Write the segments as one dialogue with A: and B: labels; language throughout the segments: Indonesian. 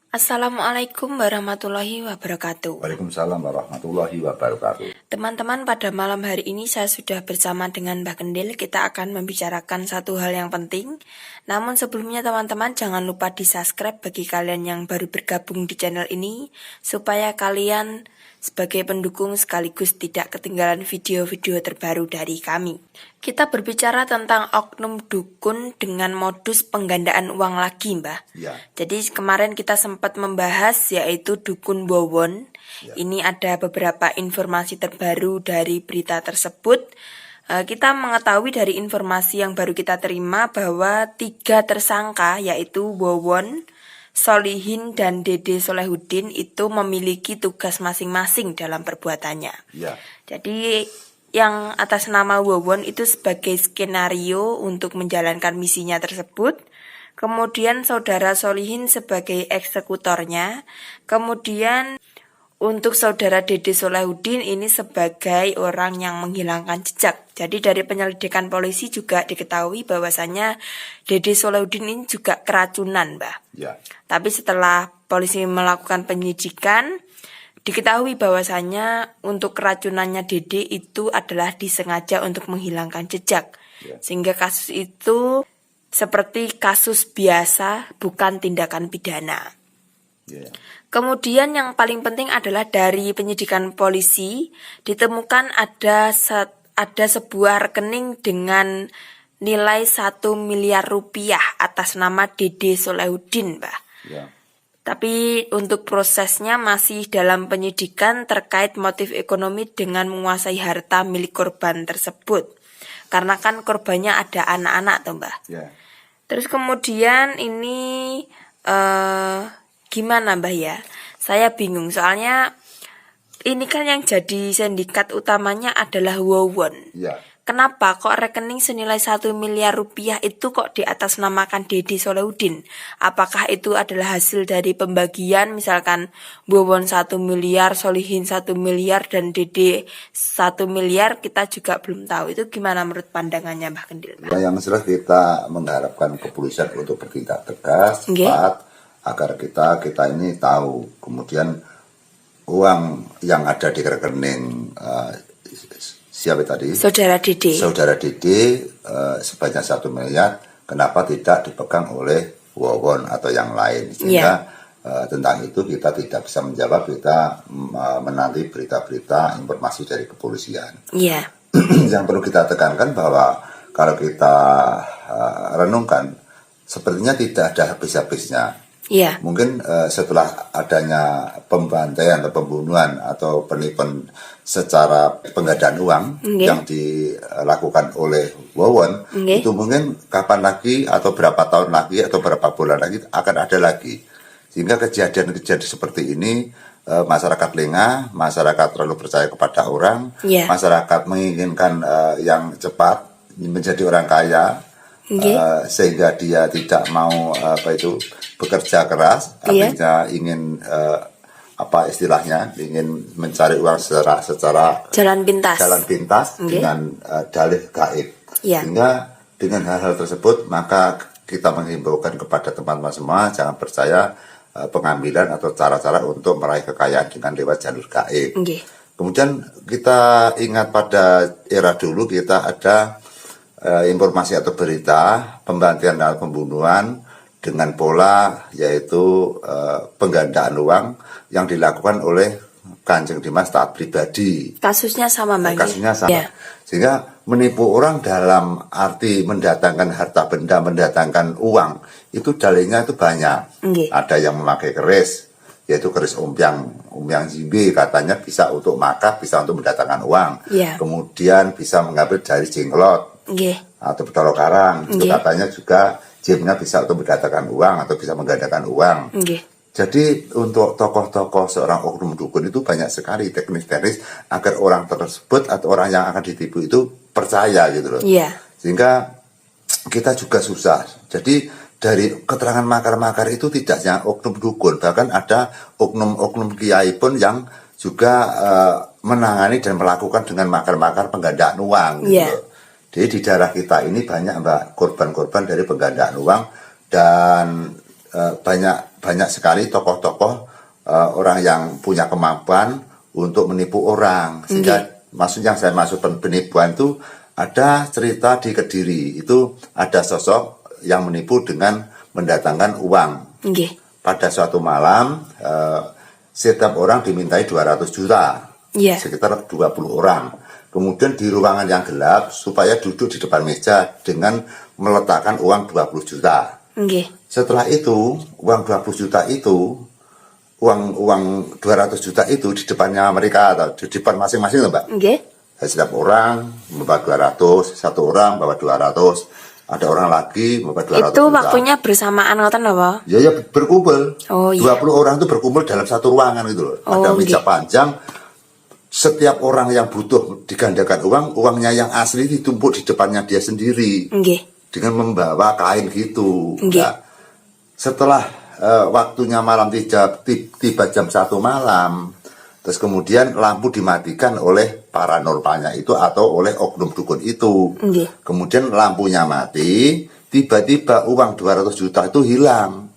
A: Assalamualaikum warahmatullahi wabarakatuh.
B: Waalaikumsalam warahmatullahi wabarakatuh.
A: Teman-teman, pada malam hari ini saya sudah bersama dengan Mbak Kendil. Kita akan membicarakan satu hal yang penting. Namun sebelumnya teman-teman jangan lupa di subscribe bagi kalian yang baru bergabung di channel ini, supaya kalian sebagai pendukung sekaligus tidak ketinggalan video-video terbaru dari kami. Kita berbicara tentang oknum dukun dengan modus penggandaan uang lagi, Mbah.
B: Ya.
A: Jadi kemarin kita sempat membahas yaitu dukun Wawon. Ya. Ini ada beberapa informasi terbaru dari berita tersebut. Kita mengetahui dari informasi yang baru kita terima bahwa 3 tersangka yaitu Wawon, Solihin, dan Dede Solehudin itu memiliki tugas masing-masing dalam perbuatannya.
B: Ya.
A: Jadi yang atas nama Wawon itu sebagai skenario untuk menjalankan misinya tersebut. Kemudian saudara Solihin sebagai eksekutornya. Kemudian untuk saudara Dede Solehudin ini sebagai orang yang menghilangkan jejak. Jadi dari penyelidikan polisi juga diketahui bahwasannya Dede Solehudin ini juga keracunan, Mbak.
B: Ya.
A: Tapi setelah polisi melakukan penyidikan, diketahui bahwasannya untuk keracunannya Dede itu adalah disengaja untuk menghilangkan jejak.
B: Ya.
A: Sehingga kasus itu seperti kasus biasa, bukan tindakan pidana.
B: Ya.
A: Kemudian yang paling penting adalah dari penyidikan polisi ditemukan ada sebuah rekening dengan nilai 1 miliar rupiah atas nama Dede Solehudin, Mbak.
B: Ya.
A: Tapi untuk prosesnya masih dalam penyidikan terkait motif ekonomi dengan menguasai harta milik korban tersebut. Karena kan korbannya ada anak-anak tuh, Mbak.
B: Ya.
A: Terus kemudian ini gimana, Mbak ya? Saya bingung soalnya ini kan yang jadi sindikat utamanya adalah Wawon.
B: Ya.
A: Kenapa kok rekening senilai 1 miliar rupiah itu kok diatasnamakan Dede Solehudin? Apakah itu adalah hasil dari pembagian, misalkan Wawon 1 miliar, Solihin 1 miliar, dan Dede 1 miliar, kita juga belum tahu. Itu gimana menurut pandangannya Mbak Kendil?
B: Ya, yang jelas kita mengharapkan kepolisian untuk bertindak tegas, cepat, agar kita ini tahu. Kemudian uang yang ada di rekening siapa tadi?
A: Saudara Dede.
B: Saudara Dede sebanyak 1 miliar, kenapa tidak dipegang oleh Wawon atau yang lain? Sehingga tentang itu kita tidak bisa menjawab, kita menanti berita-berita informasi dari kepolisian.
A: Iya.
B: Yang perlu kita tekankan bahwa kalau kita renungkan, sepertinya tidak ada habis-habisnya.
A: Iya.
B: Mungkin setelah adanya pembantaian atau pembunuhan atau penipuan secara penggandaan uang yang dilakukan oleh Wawon, itu mungkin kapan lagi atau berapa tahun lagi atau berapa bulan lagi akan ada lagi. Sehingga kejadian-kejadian seperti ini masyarakat lengah, masyarakat terlalu percaya kepada orang, masyarakat menginginkan yang cepat menjadi orang kaya. Sehingga dia tidak mau bekerja keras, artinya ingin istilahnya ingin mencari uang secara jalan pintas dengan dalih gaib. Sehingga dengan hal-hal tersebut maka kita menghimbaukan kepada teman-teman semua jangan percaya pengambilan atau cara-cara untuk meraih kekayaan dengan lewat jalur gaib. Kemudian kita ingat pada era dulu kita ada informasi atau berita pembantian dan pembunuhan dengan pola yaitu penggandaan uang yang dilakukan oleh Kanjeng Dimas taat pribadi.
A: Kasusnya sama, Mbak.
B: Kasusnya sama. Ya. Sehingga menipu orang dalam arti mendatangkan harta benda, mendatangkan uang, itu dalihnya itu banyak. Ada yang memakai keris, yaitu keris umpiang jimbe, katanya bisa untuk makan, bisa untuk mendatangkan uang. Kemudian bisa mengambil dari jenglot atau bedol karang, itu katanya juga jibnya bisa untuk mendatangkan uang atau bisa menggandakan uang. Jadi untuk tokoh-tokoh seorang oknum dukun itu banyak sekali teknis-teknis agar orang tersebut atau orang yang akan ditipu itu percaya gitu loh. Sehingga kita juga susah. Jadi dari keterangan makar-makar itu tidak hanya oknum dukun, bahkan ada oknum-oknum kiai pun yang juga menangani dan melakukan dengan makar-makar penggandaan uang gitu. Jadi di daerah kita ini banyak, Mbak, korban-korban dari penggandaan uang dan banyak banyak sekali tokoh-tokoh orang yang punya kemampuan untuk menipu orang. Sehingga maksudnya saya maksud penipuan itu ada cerita di Kediri, itu ada sosok yang menipu dengan mendatangkan uang. Pada suatu malam setiap orang dimintai 200 juta, sekitar 20 orang. Kemudian di ruangan yang gelap supaya duduk di depan meja dengan meletakkan uang 20 juta. Setelah itu uang 20 juta itu, uang 200 juta itu di depannya mereka atau di depan masing-masing, Mbak. Setiap orang membawa 200, satu orang bawa 200, ada orang lagi membawa 200
A: itu
B: juta.
A: waktunya bersamaan ngoten apa?
B: Ya berkumpul. 20
A: iya.
B: orang itu berkumpul dalam satu ruangan gitu loh. Ada meja panjang. Setiap orang yang butuh digandakan uangnya yang asli ditumpuk di depannya dia sendiri. Dengan membawa kain gitu. Nah, setelah waktunya malam tiba jam 1 malam, terus kemudian lampu dimatikan oleh paranormalnya itu atau oleh oknum dukun itu. Kemudian lampunya mati, tiba-tiba uang 200 juta itu hilang.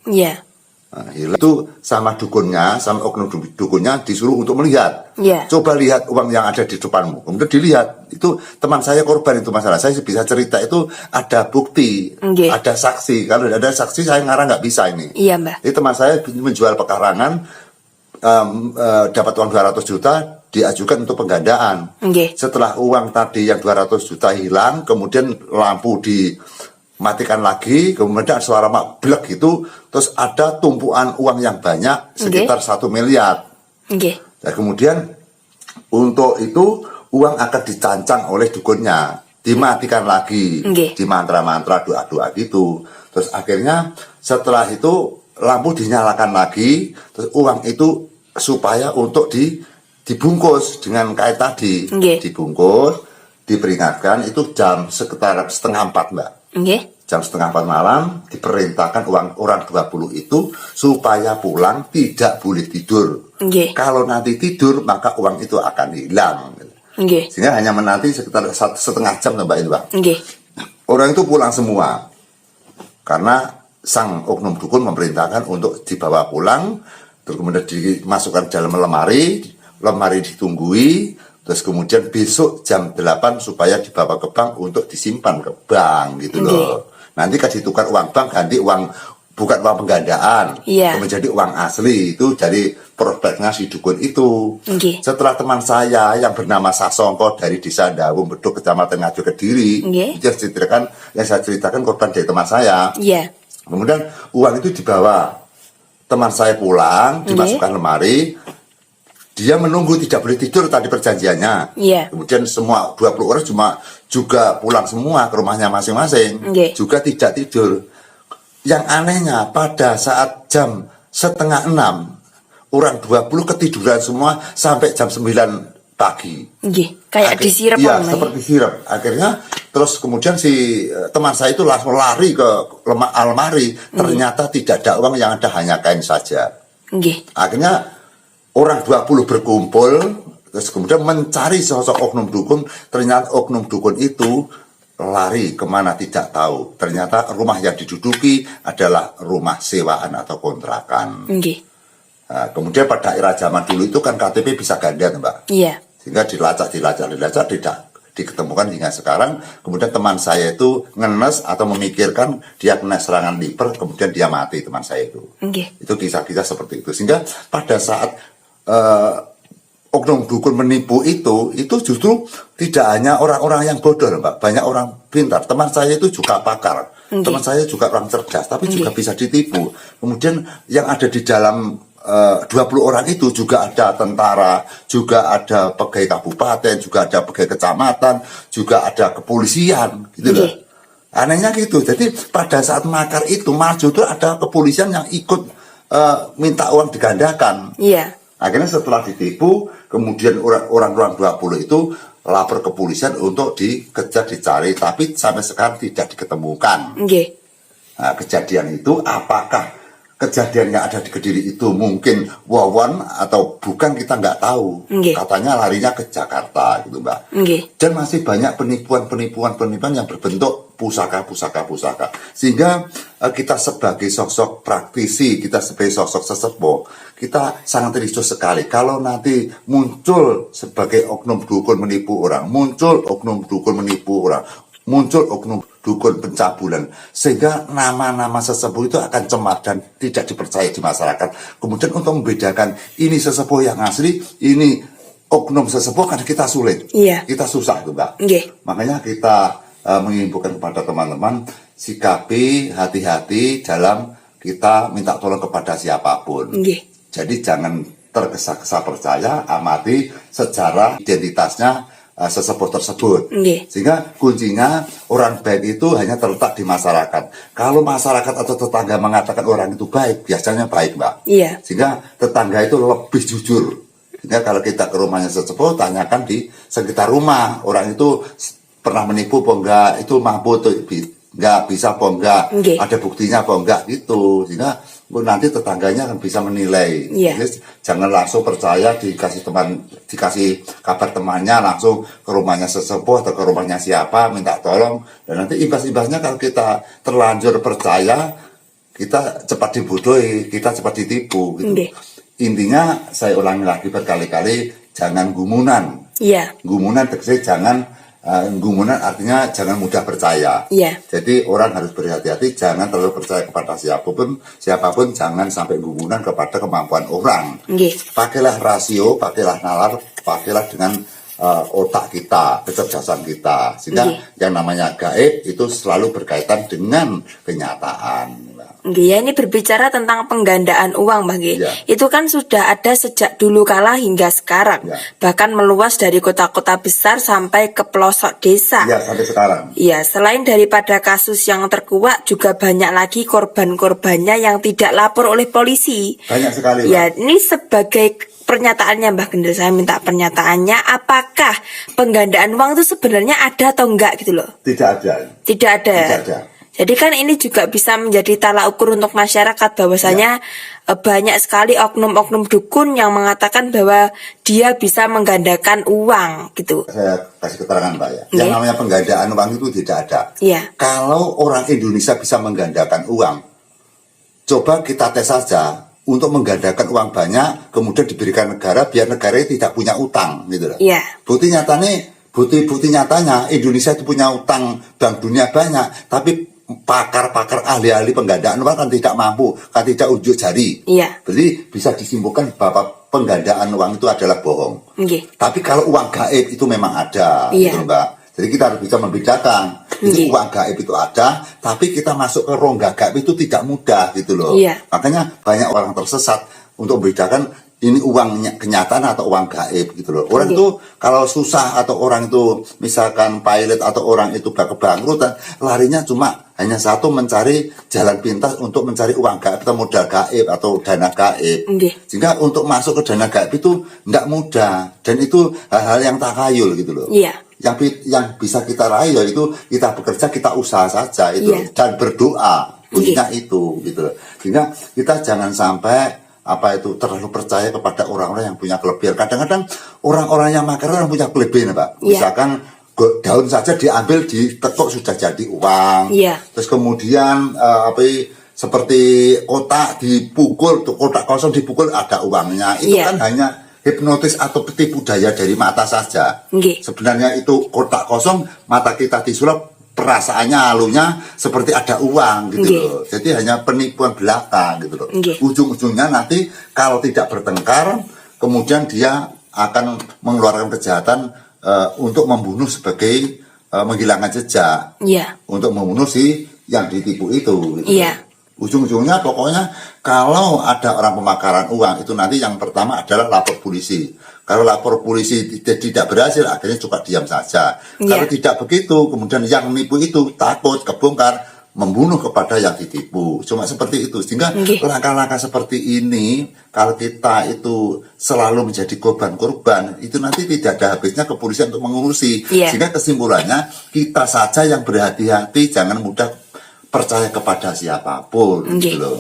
B: Nah, hilang itu sama dukunnya, sama oknum dukunnya disuruh untuk melihat. Coba lihat uang yang ada di depanmu. Kemudian dilihat, itu teman saya korban itu masalah. Saya bisa cerita itu ada bukti, ada saksi. Kalau tidak ada saksi saya ngarang nggak bisa ini.
A: Mbak.
B: Jadi teman saya menjual pekarangan, dapat uang 200 juta diajukan untuk penggandaan. Setelah uang tadi yang 200 juta hilang, kemudian lampu dimatikan lagi, kemudian suara mak blek gitu, terus ada tumpuan uang yang banyak sekitar 1 miliar. Dan kemudian untuk itu uang akan dicancang oleh dukunnya, dimatikan lagi, di mantra-mantra doa-doa gitu. Terus akhirnya setelah itu lampu dinyalakan lagi, terus uang itu supaya untuk dibungkus dengan kain tadi, dibungkus, diperingatkan itu jam sekitar 3:30, Mbak. Jam 3:30 malam diperintahkan orang 20 itu supaya pulang, tidak boleh tidur. Kalau nanti tidur maka uang itu akan hilang. Sehingga hanya menanti sekitar 1,5 jam, Mbak, itu, Bang. Orang itu pulang semua karena sang oknum dukun memerintahkan untuk dibawa pulang, terus kemudian dimasukkan dalam lemari ditunggui, terus kemudian besok jam 8 supaya dibawa ke bank untuk disimpan ke bank gitu loh. Nanti kan ditukar uang bank, ganti uang, bukan uang penggandaan, menjadi uang asli itu dari prospeknya si dukun itu. Setelah teman saya yang bernama Sasongko dari Desa Dawung Beduk, Kecamatan Ngaju, Kediri, yang saya ceritakan korban dari teman saya. Kemudian uang itu dibawa teman saya pulang, dimasukkan lemari. Dia menunggu, tidak boleh tidur tadi perjanjiannya. Kemudian semua 20 orang juga pulang semua ke rumahnya masing-masing. Juga tidak tidur. Yang anehnya pada saat jam 5:30 orang 20 ketiduran semua sampai jam 9 pagi.
A: Kayak disirap.
B: Seperti sirap. Akhirnya terus kemudian si teman saya itu langsung lari ke almari. Ternyata tidak ada uang, yang ada hanya kain saja. Akhirnya orang 20 berkumpul, terus kemudian mencari sosok oknum dukun. Ternyata oknum dukun itu lari kemana tidak tahu. Ternyata rumah yang diduduki adalah rumah sewaan atau kontrakan. Nah, kemudian pada era zaman dulu itu kan KTP bisa ganda, Mbak. Sehingga dilacak tidak diketemukan hingga sekarang. Kemudian teman saya itu ngenes atau memikirkan dia kena serangan liver, kemudian dia mati, teman saya itu. Itu kisah-kisah seperti itu. Sehingga pada saat oknum dukun menipu itu justru tidak hanya orang-orang yang bodoh, Mbak. Banyak orang pintar. Teman saya itu juga pakar. Teman saya juga orang cerdas, tapi juga bisa ditipu. Kemudian yang ada di dalam 20 orang itu juga ada tentara, juga ada pegawai kabupaten, juga ada pegawai kecamatan, juga ada kepolisian, gitu loh. Anehnya gitu. Jadi pada saat makar itu malah justru ada kepolisian yang ikut minta uang digandakan. Akhirnya setelah ditipu, kemudian orang-orang 20 itu lapor ke kepolisian untuk dikejar, dicari, tapi sampai sekarang tidak diketemukan. Nah, kejadian itu apakah kejadian yang ada di Kediri itu mungkin Wawon atau bukan, kita nggak tahu. Katanya larinya ke Jakarta gitu, Mbak. Dan masih banyak penipuan yang berbentuk pusaka. Sehingga kita sebagai sosok praktisi, kita sebagai sosok sesepuh, kita sangat risau sekali kalau nanti muncul sebagai oknum dukun menipu orang, muncul oknum dukun pencabulan, sehingga nama-nama sesepuh itu akan cemar dan tidak dipercaya di masyarakat. Kemudian untuk membedakan ini sesepuh yang asli, ini oknum sesepuh, karena kita sulit, kita susah tuh, Mbak. Makanya kita mengimbaukan kepada teman-teman, sikapi hati-hati dalam kita minta tolong kepada siapapun. Jadi jangan tergesa-gesa percaya, amati sejarah identitasnya sesepuh tersebut. Sehingga kuncinya orang baik itu hanya terletak di masyarakat. Kalau masyarakat atau tetangga mengatakan orang itu baik, biasanya baik, Mbak. Sehingga tetangga itu lebih jujur. Sehingga kalau kita ke rumahnya sesepuh, tanyakan di sekitar rumah, orang itu pernah menipu apa enggak, itu mampu tuh enggak, bisa apa enggak, ada buktinya apa enggak gitu. Sehingga nanti tetangganya akan bisa menilai. Jadi, jangan langsung percaya dikasih kabar temannya langsung ke rumahnya sesepuh atau ke rumahnya siapa minta tolong, dan nanti imbas-imbasnya kalau kita terlanjur percaya, kita cepat dibodohi, kita cepat ditipu gitu. Intinya saya ulangi lagi berkali-kali, jangan gumunan. Gumunan tersebut jangan gumunan artinya jangan mudah percaya. Jadi orang harus berhati-hati, jangan terlalu percaya kepada siapapun, jangan sampai gumunan kepada kemampuan orang. Pakailah rasio, pakailah nalar, pakailah dengan otak kita, kecerdasan kita, sehingga yang namanya gaib itu selalu berkaitan dengan kenyataan.
A: Ini berbicara tentang penggandaan uang, Bang. Itu kan sudah ada sejak dulu kala hingga sekarang. Bahkan meluas dari kota-kota besar sampai ke pelosok desa.
B: Sampai sekarang.
A: Selain daripada kasus yang terkuak, juga banyak lagi korban-korbannya yang tidak lapor oleh polisi.
B: Banyak sekali,
A: ini sebagai pernyataannya, Mbah Gendel, saya minta pernyataannya, apakah penggandaan uang itu sebenarnya ada atau enggak gitu loh?
B: Tidak ada.
A: Jadi kan ini juga bisa menjadi tolak ukur untuk masyarakat, bahwasanya banyak sekali oknum-oknum dukun yang mengatakan bahwa dia bisa menggandakan uang gitu.
B: Saya kasih keterangan, Mbak, ya. Yang namanya penggandaan uang itu tidak ada. Kalau orang Indonesia bisa menggandakan uang, coba kita tes saja untuk menggandakan uang banyak, kemudian diberikan negara biar negara tidak punya utang gitu loh. Bukti nyatanya Indonesia itu punya utang Bank Dunia banyak, tapi pakar-pakar ahli-ahli penggandaan uang kan tidak mampu, kan tidak unjuk jari. Jadi bisa disimpulkan bahwa penggandaan uang itu adalah bohong. Tapi kalau uang gaib itu memang ada, gitu, Mbak. Jadi kita harus bisa membedakan. Itu uang gaib itu ada, tapi kita masuk ke rongga gaib itu tidak mudah gitu loh. Makanya banyak orang tersesat untuk membedakan ini uang kenyataan atau uang gaib gitu loh. Orang itu kalau susah atau orang itu misalkan pilot atau orang itu kebangkrutan, larinya cuma hanya satu, mencari jalan pintas untuk mencari uang gaib atau modal gaib atau dana gaib. Sehingga untuk masuk ke dana gaib itu tidak mudah, dan itu hal-hal yang takhayul gitu loh. Yang bisa kita raih yaitu kita bekerja, kita usaha saja itu dan berdoa. Kuncinya itu gitu loh. Sehingga kita jangan sampai terlalu percaya kepada orang-orang yang punya kelebihan. Kadang-kadang orang-orang yang makar orang punya kelebihan, Pak. Misalkan daun saja diambil, ditekuk sudah jadi uang. Terus kemudian seperti kotak dipukul, kotak kosong dipukul ada uangnya. Itu kan hanya hipnotis atau tipu daya dari mata saja. Sebenarnya itu kotak kosong, mata kita disulap, perasaannya halunya seperti ada uang gitu loh. Jadi hanya penipuan belaka gitu loh. Ujung-ujungnya nanti kalau tidak bertengkar, kemudian dia akan mengeluarkan kejahatan untuk membunuh sebagai menghilangkan jejak. Untuk membunuh si yang ditipu itu gitu. Ujung-ujungnya pokoknya kalau ada orang pemakaran uang itu nanti yang pertama adalah lapor polisi. Kalau lapor polisi tidak berhasil, akhirnya cuma diam saja. Kalau tidak begitu, kemudian yang menipu itu takut kebongkar, membunuh kepada yang ditipu. Cuma seperti itu. Sehingga langkah-langkah seperti ini, kalau kita itu selalu menjadi korban-korban, itu nanti tidak ada habisnya kepolisian untuk mengurusi. Sehingga kesimpulannya, kita saja yang berhati-hati, jangan mudah percaya kepada siapapun gitu loh.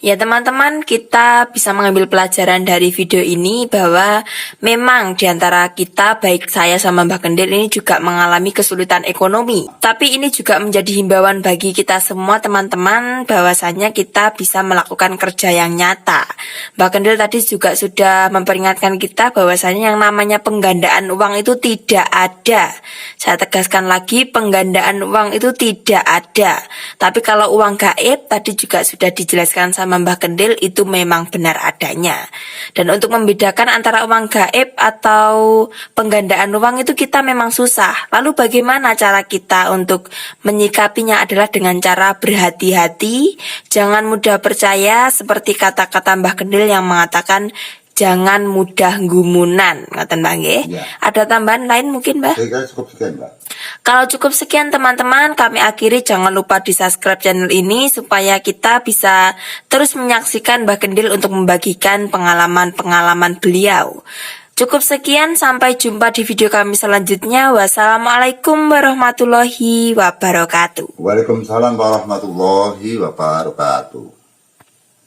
A: Ya teman-teman, kita bisa mengambil pelajaran dari video ini bahwa memang diantara kita, baik saya sama Mbak Kendil ini juga mengalami kesulitan ekonomi. Tapi ini juga menjadi himbauan bagi kita semua teman-teman bahwasanya kita bisa melakukan kerja yang nyata. Mbak Kendil tadi juga sudah memperingatkan kita bahwasanya yang namanya penggandaan uang itu tidak ada. Saya tegaskan lagi, penggandaan uang itu tidak ada. Tapi kalau uang gaib tadi juga sudah dijelaskan sama Mbah Kendil itu memang benar adanya. Dan untuk membedakan antara uang gaib atau penggandaan uang itu kita memang susah. Lalu bagaimana cara kita untuk menyikapinya adalah dengan cara berhati-hati, jangan mudah percaya seperti kata-kata Mbah Kendil yang mengatakan jangan mudah gumunan, ngaten Mbak nggih.
B: Ya.
A: Ada tambahan lain mungkin, Mbak?
B: Saya kira cukup sekian, Mbak.
A: Kalau cukup sekian teman-teman, kami akhiri, jangan lupa di subscribe channel ini supaya kita bisa terus menyaksikan Mbak Kendil untuk membagikan pengalaman-pengalaman beliau. Cukup sekian, sampai jumpa di video kami selanjutnya. Wassalamualaikum warahmatullahi wabarakatuh.
B: Waalaikumsalam warahmatullahi wabarakatuh.